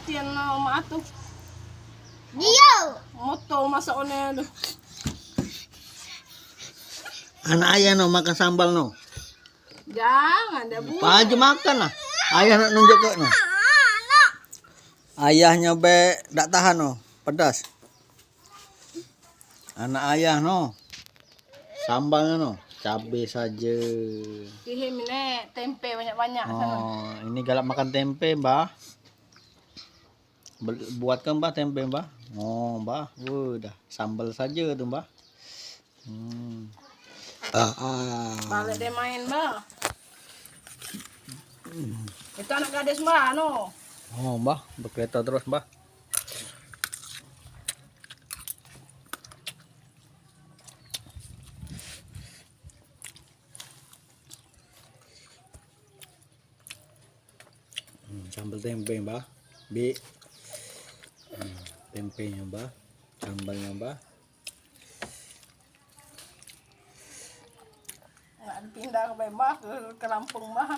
Tiyan na maato. Diyo! Moto masaon na yan. Anak ayah no makan sambal no. Jangan, dah buat. Pa aja makan lah. Ayah nak nunjuk ke no. Ayahnya be tak tahan no, pedas. Anak ayah no. Sambalnya no, cabai saja. Kihim ni tempe banyak-banyak sana. Oh, ini galak makan tempe, Mbah. Buatkan Mbah tempe, Mbah. Oh, Mbah. Dah sambal saja tu, Mbah. Balik dia main bah. Itu anak gadis mbak no. Oh, Mbah, berkereta terus, Mbah. Sambal tempe, Mbah. Bi. Tempenya, Mbah. Sambalnya, Mbah. Nggak pindah ke mbak ke Lampung mbak.